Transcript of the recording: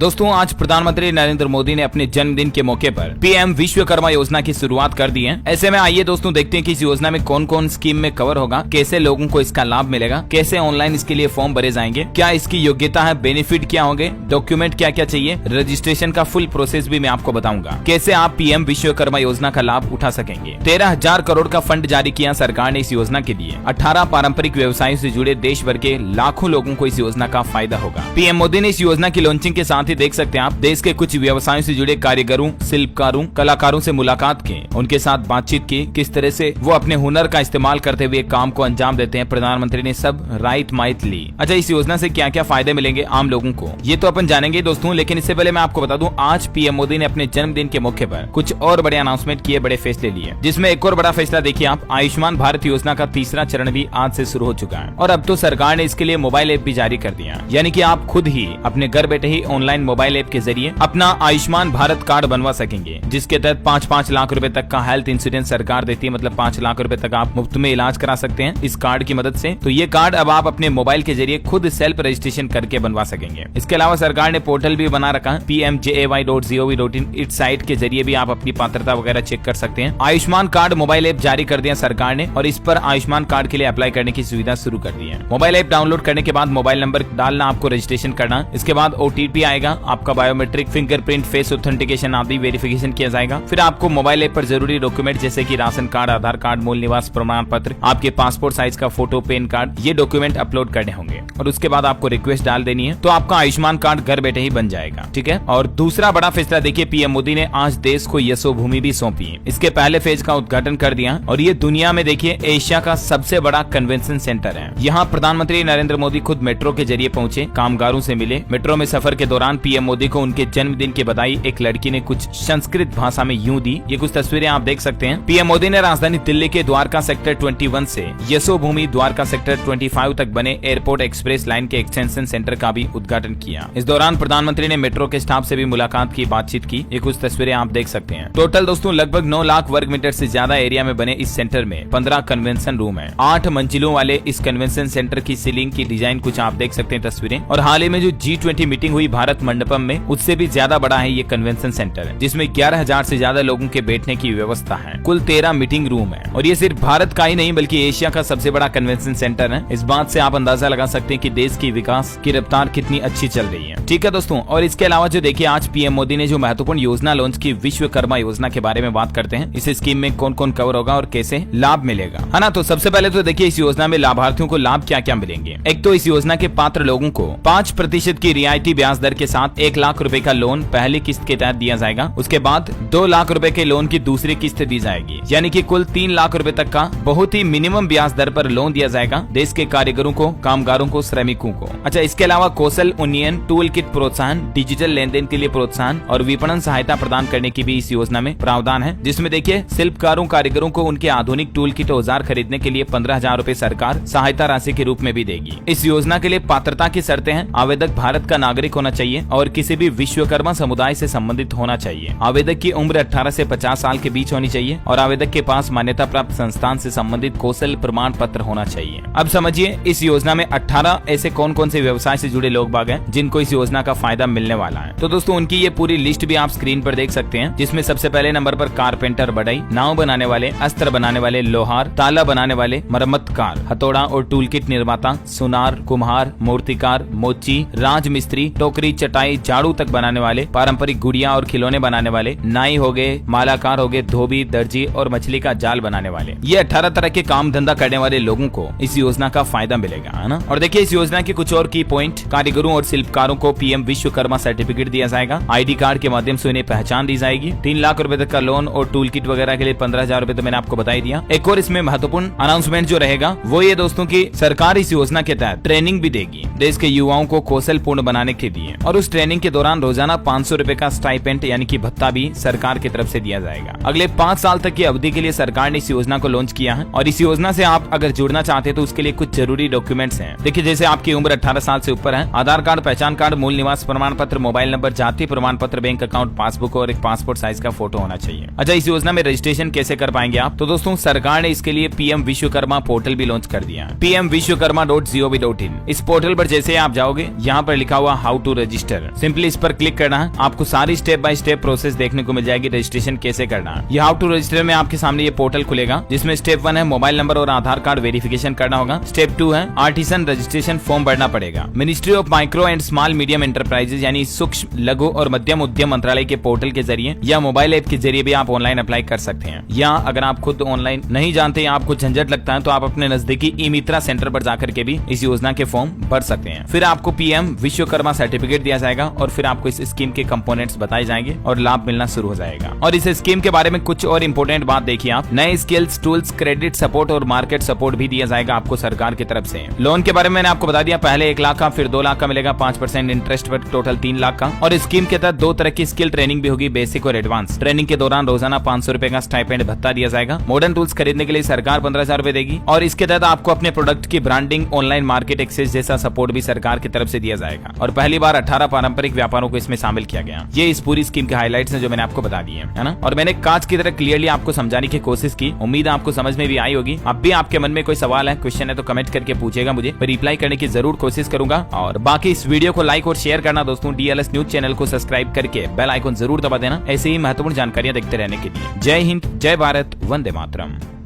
दोस्तों आज प्रधानमंत्री नरेंद्र मोदी ने अपने जन्मदिन के मौके पर पीएम विश्वकर्मा योजना की शुरुआत कर दी है। ऐसे में आइए दोस्तों देखते हैं कि इस योजना में कौन कौन स्कीम में कवर होगा, कैसे लोगों को इसका लाभ मिलेगा, कैसे ऑनलाइन इसके लिए फॉर्म भरे जाएंगे, क्या इसकी योग्यता है, बेनिफिट क्या होंगे, डॉक्यूमेंट क्या क्या चाहिए, रजिस्ट्रेशन का फुल प्रोसेस भी मैं आपको बताऊंगा, कैसे आप पीएम विश्वकर्मा योजना का लाभ उठा सकेंगे। 13,000 करोड़ का फंड जारी किया सरकार ने इस योजना के लिए। 18 पारंपरिक व्यवसायों से जुड़े देश भर के लाखों लोगों को इस योजना का फायदा होगा। पीएम मोदी ने इस योजना की लॉन्चिंग के साथ ही देख सकते हैं आप देश के कुछ व्यवसायों से जुड़े कारीगरों, शिल्पकारों, कलाकारों से मुलाकात की, उनके साथ बातचीत की, किस तरह से वो अपने हुनर का इस्तेमाल करते हुए काम को अंजाम देते हैं। प्रधानमंत्री ने सब राइट माइट ली। अच्छा, इस योजना से क्या क्या फायदे मिलेंगे आम लोगों को, ये तो अपन जानेंगे दोस्तों, लेकिन इससे पहले मैं आपको बता दूं आज पीएम मोदी ने अपने जन्मदिन के मौके पर कुछ और बड़े अनाउंसमेंट किए, बड़े फैसले लिए, जिसमें एक और बड़ा फैसला देखिए आप, आयुष्मान भारत योजना का तीसरा चरण भी आज से शुरू हो चुका है और अब तो सरकार ने इसके लिए मोबाइल ऐप भी जारी कर दिया। यानी कि आप खुद ही अपने घर बैठे ही ऑनलाइन मोबाइल ऐप के जरिए अपना आयुष्मान भारत कार्ड बनवा सकेंगे, जिसके तहत 5-5 लाख रुपए तक का हेल्थ इंश्योरेंस सरकार देती है। मतलब 5 लाख रुपए तक आप मुफ्त में इलाज करा सकते हैं इस कार्ड की मदद से। तो ये कार्ड अब आप अपने मोबाइल के जरिए खुद सेल्फ रजिस्ट्रेशन करके बनवा सकेंगे। इसके अलावा सरकार ने पोर्टल भी बना रखा है pmjay.gov.in। इस साइट के जरिए भी आप अपनी पात्रता वगैरह चेक कर सकते हैं। आयुष्मान कार्ड मोबाइल ऐप जारी कर दिया सरकार ने और इस पर आयुष्मान कार्ड के लिए अप्लाई करने की सुविधा शुरू कर दी है। मोबाइल ऐप डाउनलोड करने के बाद मोबाइल नंबर डालना, आपको रजिस्ट्रेशन करना, इसके बाद OTP आएगा, आपका बायोमेट्रिक, फिंगरप्रिंट, फेस ऑथेंटिकेशन आदि वेरिफिकेशन किया जाएगा। फिर आपको मोबाइल ऐप पर जरूरी डॉक्यूमेंट जैसे कि राशन कार्ड, आधार कार्ड, मूल निवास प्रमाण पत्र, आपके पासपोर्ट साइज का फोटो, पैन कार्ड, ये डॉक्यूमेंट अपलोड करने होंगे और उसके बाद आपको रिक्वेस्ट डाल देनी है, तो आपका आयुष्मान कार्ड घर बैठे ही बन जाएगा। ठीक है। और दूसरा बड़ा फैसला देखिए, पीएम मोदी ने आज देश को यशोभूमि भी सौंपी। इसके पहले फेज का उद्घाटन कर दिया और ये दुनिया में देखिए एशिया का सबसे बड़ा कन्वेंशन सेंटर है। यहाँ प्रधानमंत्री नरेंद्र मोदी खुद मेट्रो के जरिए पहुंचे, कामगारों से मिले। मेट्रो में सफर के दौरान पीएम मोदी को उनके जन्मदिन की बधाई एक लड़की ने कुछ संस्कृत भाषा में यूं दी। ये कुछ तस्वीरें आप देख सकते हैं। पीएम मोदी ने राजधानी दिल्ली के द्वारका सेक्टर 21 से यशोभूमि द्वारका सेक्टर 25 तक बने एयरपोर्ट एक्सप्रेस लाइन के एक्सटेंशन सेंटर का भी उद्घाटन किया। इस दौरान प्रधानमंत्री ने मेट्रो के स्टाफ से भी मुलाकात की, बातचीत की। ये कुछ तस्वीरें आप देख सकते हैं। टोटल दोस्तों लगभग 9 लाख वर्ग मीटर से ज्यादा एरिया में बने इस सेंटर में 15 कन्वेंशन रूम है। 8 मंजिलों वाले इस कन्वेंशन सेंटर की सीलिंग की डिजाइन कुछ आप देख सकते हैं तस्वीरें। और हाल ही में जो G20 मीटिंग हुई भारत मंडपम में, उससे भी ज्यादा बड़ा है ये कन्वेंशन सेंटर है, जिसमें 11,000 से ज्यादा लोगों के बैठने की व्यवस्था है। कुल 13 मीटिंग रूम है और ये सिर्फ भारत का ही नहीं बल्कि एशिया का सबसे बड़ा कन्वेंशन सेंटर है। इस बात से आप अंदाजा लगा सकते हैं कि देश की विकास की रफ्तार कितनी अच्छी चल रही है। ठीक है दोस्तों, और इसके अलावा जो देखिए आज पीएम मोदी ने जो महत्वपूर्ण योजना लॉन्च की, विश्वकर्मा योजना के बारे में बात करते हैं। इस स्कीम में कौन कौन कवर होगा और कैसे लाभ मिलेगा, है ना। तो सबसे पहले तो देखिए इस योजना में लाभार्थियों को लाभ क्या क्या मिलेंगे। एक तो इस योजना के पात्र लोगों को 5% की रियायती ब्याज दर के साथ 1 लाख रुपए का लोन पहली किस्त के तहत दिया जाएगा। उसके बाद 2 लाख रुपए के लोन की दूसरी किस्त दी जाएगी, यानी कि कुल 3 लाख रुपए तक का बहुत ही मिनिमम ब्याज दर पर लोन दिया जाएगा देश के कारीगरों को, कामगारों को, श्रमिकों को। अच्छा, इसके अलावा कौशल उन्नयन, टूल किट प्रोत्साहन, डिजिटल लेन देन के लिए प्रोत्साहन और विपणन सहायता प्रदान करने की भी इस योजना में प्रावधान है, जिसमें देखिए शिल्पकारों, कारीगरों को उनके आधुनिक टूल किट औजार खरीदने के लिए 15,000 रुपए सरकार सहायता राशि के रूप में भी देगी। इस योजना के लिए पात्रता की शर्तें हैं, आवेदक भारत का नागरिक होना चाहिए और किसी भी विश्वकर्मा समुदाय से संबंधित होना चाहिए। आवेदक की उम्र 18 से 50 साल के बीच होनी चाहिए और आवेदक के पास मान्यता प्राप्त संस्थान से संबंधित कौशल प्रमाण पत्र होना चाहिए। अब समझिए इस योजना में 18 ऐसे कौन कौन से व्यवसाय से जुड़े लोग बाग हैं जिनको इस योजना का फायदा मिलने वाला है। तो दोस्तों उनकी ये पूरी लिस्ट भी आप स्क्रीन पर देख सकते हैं, जिसमें सबसे पहले नंबर पर कारपेंटर, बढ़ई, नाव बनाने वाले, अस्त्र बनाने वाले, लोहार, ताला बनाने वाले, मरम्मतकार, हथौड़ा और टूल किट निर्माता, सुनार, कुम्हार, मूर्तिकार, मोची, राजमिस्त्री, टोकरी, चटाई, झाड़ू तक बनाने वाले, पारंपरिक गुड़िया और खिलौने बनाने वाले, नाई हो गए, मालाकार हो गए, धोबी, दर्जी और मछली का जाल बनाने वाले। ये 18 तरह के काम धंधा करने वाले लोगों को इस योजना का फायदा मिलेगा, है ना। और देखिए इस योजना के कुछ और की पॉइंट, कारीगरों और शिल्पकारों को पीएम विश्वकर्मा सर्टिफिकेट दिया जाएगा। ID कार्ड के माध्यम से उन्हें पहचान दी जाएगी। 3 लाख रुपए तक का लोन और टूल किट वगैरह के लिए 15,000 रुपए तो मैंने आपको बता ही दिया। एक और इसमें महत्वपूर्ण अनाउंसमेंट जो रहेगा वो ये दोस्तों की सरकार इस योजना के तहत ट्रेनिंग भी देगी देश के युवाओं को कौशल पूर्ण बनाने के लिए, और उस ट्रेनिंग के दौरान रोजाना 500 रुपए का स्टाइपेंड यानी कि भत्ता भी सरकार की तरफ से दिया जाएगा। अगले 5 साल तक की अवधि के लिए सरकार ने इस योजना को लॉन्च किया है और इस योजना से आप अगर जुड़ना चाहते हैं तो उसके लिए कुछ जरूरी डॉक्यूमेंट्स हैं। देखिए जैसे आपकी उम्र 18 साल से ऊपर है, आधार कार्ड, पहचान कार्ड, मूल निवास प्रमाण पत्र, मोबाइल नंबर, जाति प्रमाण पत्र, बैंक अकाउंट, पासबुक और एक पासपोर्ट साइज का फोटो होना चाहिए। अच्छा, इस योजना में रजिस्ट्रेशन कैसे कर पाएंगे आप? तो दोस्तों सरकार ने इसके लिए पीएम विश्वकर्मा पोर्टल भी लॉन्च कर दिया है, pmvishwakarma.gov.in। इस पोर्टल पर जैसे आप जाओगे, यहाँ पर लिखा हुआ how to register, register, simply इस पर क्लिक करना है। आपको सारी स्टेप बाय स्टेप प्रोसेस देखने को मिल जाएगी रजिस्ट्रेशन कैसे करना है। ये हाउ टू रजिस्टर में आपके सामने ये पोर्टल खुलेगा, जिसमें स्टेप 1 है मोबाइल नंबर और आधार कार्ड वेरिफिकेशन करना होगा। स्टेप 2 है आर्टिसन रजिस्ट्रेशन फॉर्म भरना पड़ेगा। Ministry of micro and small medium enterprises यानी सूक्ष्म लघु और मध्यम उद्यम मंत्रालय के पोर्टल के जरिए या मोबाइल ऐप के जरिए भी आप ऑनलाइन अप्लाई कर सकते हैं। या अगर आप खुद ऑनलाइन नहीं जानते या आपको झंझट लगता है तो आप अपने नजदीकी ई मित्रा सेंटर पर जाकर के भी इस योजना के फॉर्म भर सकते हैं। फिर आपको पीएम विश्वकर्मा सर्टिफिकेट दिया जाएगा और फिर आपको इस स्कीम के कंपोनेंट्स बताए जाएंगे और लाभ मिलना शुरू हो जाएगा। और इस स्कीम के बारे में कुछ और इम्पोर्टेंट बात देखिए आप, नए स्किल्स, टूल्स, क्रेडिट सपोर्ट और मार्केट सपोर्ट भी दिया जाएगा आपको सरकार की तरफ से। लोन के बारे में मैंने आपको बता दिया, पहले 1 लाख का, फिर 2 लाख का मिलेगा 5% इंटरेस्ट पर, टोटल 3 लाख का। और स्कीम के तहत 2 तरह की स्किल ट्रेनिंग भी होगी, बेसिक और एडवांस। ट्रेनिंग के दौरान रोजाना 500 रुपए का स्टाइपेंड भत्ता दिया जाएगा। मॉडर्न टूल्स खरीदने के लिए सरकार 15,000 रुपए देगी और इसके तहत आपको अपने प्रोडक्ट की ब्रांडिंग, ऑनलाइन मार्केट एक्सेस जैसा सपोर्ट भी सरकार की तरफ से दिया जाएगा। और पहली बार 18 पारंपरिक व्यापारों को इसमें शामिल किया गया। ये इस पूरी स्कीम के हाइलाइट्स हैं जो मैंने आपको बता दिए, है ना। और मैंने कांच की तरह क्लियरली आपको समझाने की कोशिश की, उम्मीद है आपको समझ में भी आई होगी। अब भी आपके मन में कोई सवाल है, क्वेश्चन है तो कमेंट करके पूछेगा, मुझे मैं रिप्लाई करने की जरूर कोशिश करूंगा। और बाकी इस वीडियो को लाइक और शेयर करना दोस्तों, डीएलएस न्यूज चैनल को सब्सक्राइब करके बेल आइकन जरूर दबा देना ऐसे ही महत्वपूर्ण जानकारियां देखते रहने के लिए। जय हिंद, जय भारत, वंदे मातरम।